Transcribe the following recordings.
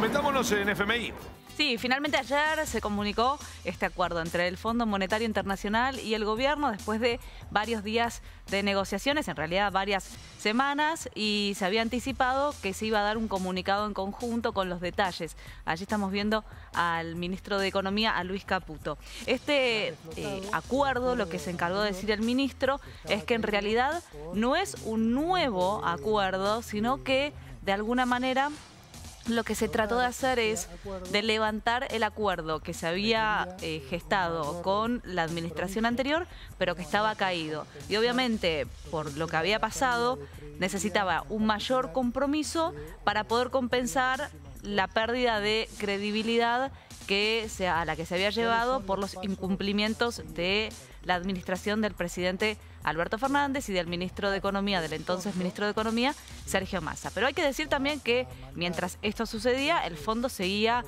metámonos en FMI. Sí, finalmente ayer se comunicó este acuerdo entre el Fondo Monetario Internacional y el gobierno después de varios días de negociaciones, en realidad varias semanas, y se había anticipado que se iba a dar un comunicado en conjunto con los detalles. Allí estamos viendo al ministro de Economía, a Luis Caputo. Este acuerdo, lo que se encargó de decir el ministro, es que en realidad no es un nuevo acuerdo, sino que de alguna manera lo que se trató de hacer es de levantar el acuerdo que se había gestado con la administración anterior, pero que estaba caído. Y obviamente, por lo que había pasado, necesitaba un mayor compromiso para poder compensar la pérdida de credibilidad a la que se había llevado por los incumplimientos de la administración del presidente Alberto Fernández y del ministro de Economía, del entonces ministro de Economía, Sergio Massa. Pero hay que decir también que mientras esto sucedía, el fondo seguía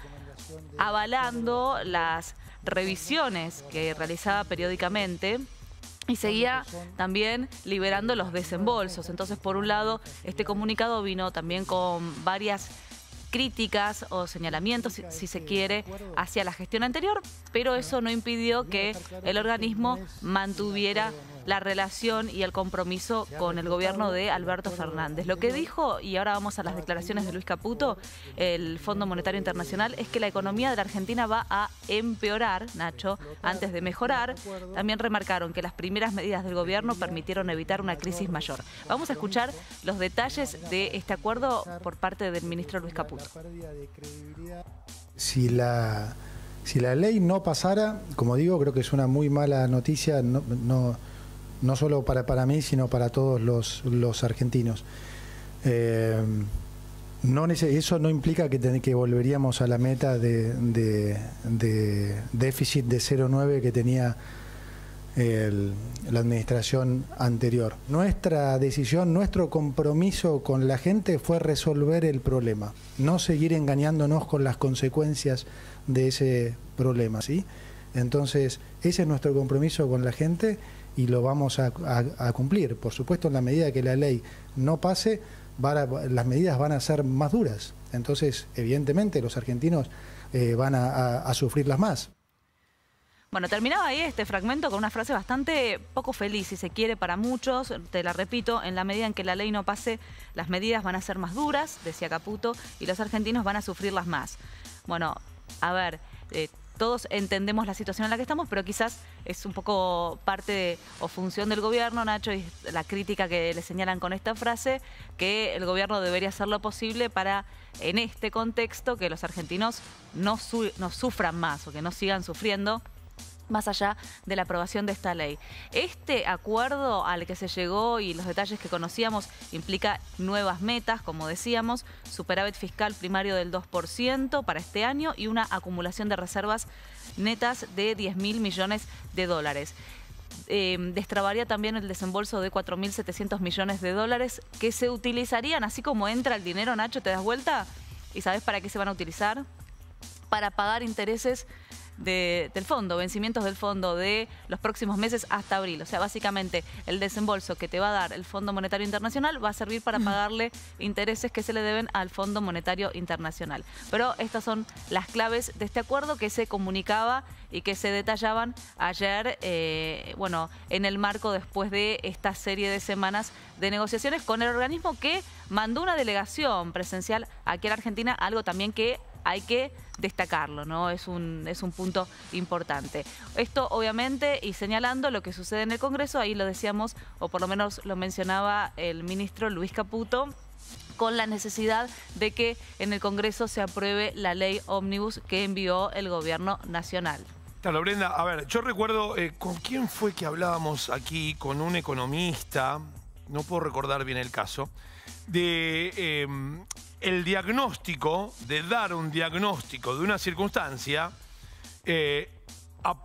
avalando las revisiones que realizaba periódicamente y seguía también liberando los desembolsos. Entonces, por un lado, este comunicado vino también con varias críticas o señalamientos, si se quiere, hacia la gestión anterior, pero eso no impidió que el organismo mantuviera la relación y el compromiso con el gobierno de Alberto Fernández. Lo que dijo, y ahora vamos a las declaraciones de Luis Caputo, el Fondo Monetario Internacional, es que la economía de la Argentina va a empeorar, Nacho, antes de mejorar. También remarcaron que las primeras medidas del gobierno permitieron evitar una crisis mayor. Vamos a escuchar los detalles de este acuerdo por parte del ministro Luis Caputo. Si la ley no pasara, como digo, creo que es una muy mala noticia, no solo para mí, sino para todos los argentinos. Eso no implica que volveríamos a la meta de déficit de 0,9 que tenía la administración anterior. Nuestra decisión, nuestro compromiso con la gente fue resolver el problema, no seguir engañándonos con las consecuencias de ese problema, ¿sí? Entonces, ese es nuestro compromiso con la gente y lo vamos a cumplir. Por supuesto, en la medida que la ley no pase, las medidas van a ser más duras. Entonces, evidentemente, los argentinos van a sufrirlas más. Bueno, terminaba ahí este fragmento con una frase bastante poco feliz, si se quiere, para muchos. Te la repito, en la medida en que la ley no pase, las medidas van a ser más duras, decía Caputo, y los argentinos van a sufrirlas más. Bueno, a ver, todos entendemos la situación en la que estamos, pero quizás es un poco parte o función del gobierno, Nacho, y la crítica que le señalan con esta frase, que el gobierno debería hacer lo posible para, en este contexto, que los argentinos no sufran más o que no sigan sufriendo más allá de la aprobación de esta ley. Este acuerdo al que se llegó y los detalles que conocíamos implica nuevas metas, como decíamos, superávit fiscal primario del 2% para este año y una acumulación de reservas netas de 10.000 millones de dólares. Destrabaría también el desembolso de 4.700 millones de dólares que se utilizarían, así como entra el dinero, Nacho, ¿te das vuelta? ¿Y sabes para qué se van a utilizar? Para pagar intereses del fondo, vencimientos del fondo de los próximos meses hasta abril. O sea, básicamente el desembolso que te va a dar el Fondo Monetario Internacional va a servir para pagarle intereses que se le deben al Fondo Monetario Internacional. Pero estas son las claves de este acuerdo que se comunicaba y que se detallaban ayer, bueno, en el marco después de esta serie de semanas de negociaciones con el organismo que mandó una delegación presencial aquí en Argentina, algo también que hay que destacarlo, ¿no? Es un punto importante. Esto, obviamente, y señalando lo que sucede en el Congreso, ahí lo decíamos, o por lo menos lo mencionaba el ministro Luis Caputo, con la necesidad de que en el Congreso se apruebe la ley ómnibus que envió el Gobierno Nacional. Claro, Brenda, a ver, yo recuerdo, ¿con quién fue que hablábamos aquí? Con un economista, no puedo recordar bien el caso, de el diagnóstico, de dar un diagnóstico de una circunstancia, a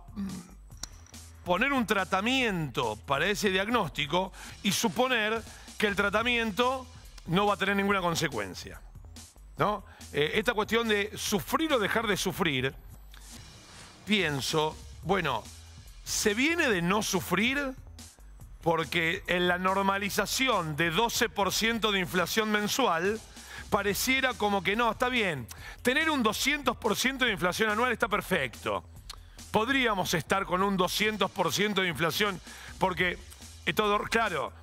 poner un tratamiento para ese diagnóstico y suponer que el tratamiento no va a tener ninguna consecuencia, ¿no? Esta cuestión de sufrir o dejar de sufrir, pienso, bueno, se viene de no sufrir porque en la normalización de 12% de inflación mensual pareciera como que no, está bien. Tener un 200% de inflación anual está perfecto. Podríamos estar con un 200% de inflación, porque es todo, claro,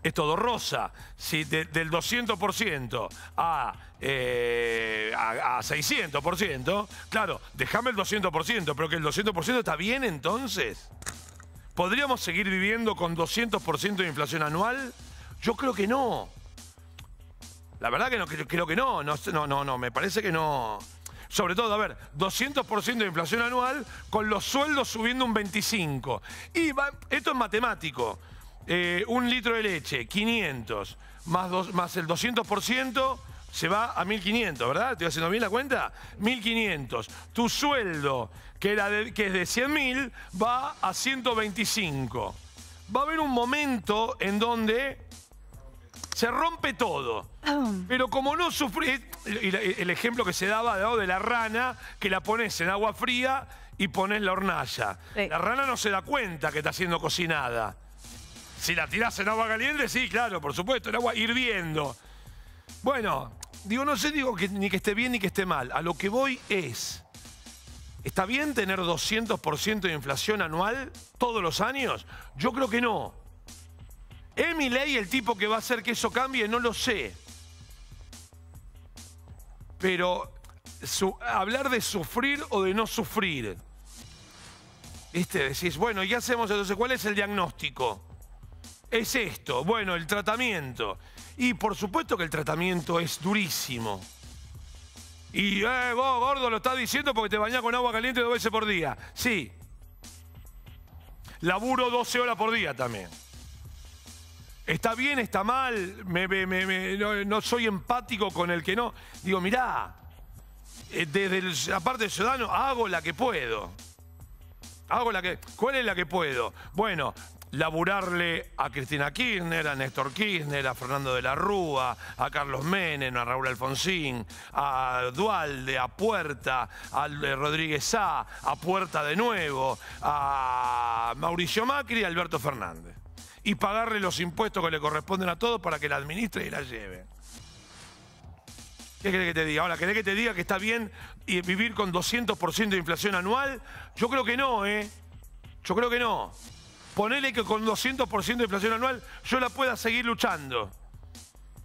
es todo rosa. Si del 200% a 600%, claro, déjame el 200%, pero que el 200% está bien entonces. ¿Podríamos seguir viviendo con 200% de inflación anual? Yo creo que no. La verdad que no, creo que no. No, me parece que no. Sobre todo, a ver, 200% de inflación anual con los sueldos subiendo un 25%. Y esto es matemático. 1 litro de leche, 500, más el 200%, se va a 1.500, ¿verdad? ¿Estoy haciendo bien la cuenta? 1.500. Tu sueldo, que es de 100.000, va a 125. Va a haber un momento en donde se rompe todo. Pero como no sufrís, el ejemplo que se daba de la rana, que la pones en agua fría y pones la hornalla. Sí. La rana no se da cuenta que está siendo cocinada. Si la tirás en agua caliente, sí, claro, por supuesto, en agua hirviendo. Bueno, no sé ni que esté bien ni que esté mal. A lo que voy es, ¿está bien tener 200% de inflación anual todos los años? Yo creo que no. ¿Es Milei el tipo que va a hacer que eso cambie? No lo sé. Pero hablar de sufrir o de no sufrir. Decís, bueno, ¿y qué hacemos entonces? ¿Cuál es el diagnóstico? Es esto, bueno, el tratamiento. Y por supuesto que el tratamiento es durísimo. Y vos, gordo, lo estás diciendo porque te bañás con agua caliente 2 veces por día. Sí. Laburo 12 horas por día también. ¿Está bien, está mal? No soy empático con el que no. Digo, mirá, desde la parte del ciudadano hago la que puedo. ¿Cuál es la que puedo? Bueno, laburarle a Cristina Kirchner, a Néstor Kirchner, a Fernando de la Rúa, a Carlos Menem, a Raúl Alfonsín, a Dualde, a Puerta, a Rodríguez Sá, a Puerta de nuevo, a Mauricio Macri y a Alberto Fernández. Y pagarle los impuestos que le corresponden a todos para que la administre y la lleve. ¿Qué querés que te diga? Ahora, ¿querés que te diga que está bien vivir con 200% de inflación anual? Yo creo que no, Yo creo que no. Ponele que con 200% de inflación anual yo la pueda seguir luchando.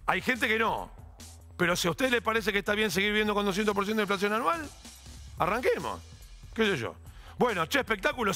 Hay gente que no. Pero si a usted le parece que está bien seguir viviendo con 200% de inflación anual, arranquemos. ¿Qué sé yo? Bueno, espectáculo.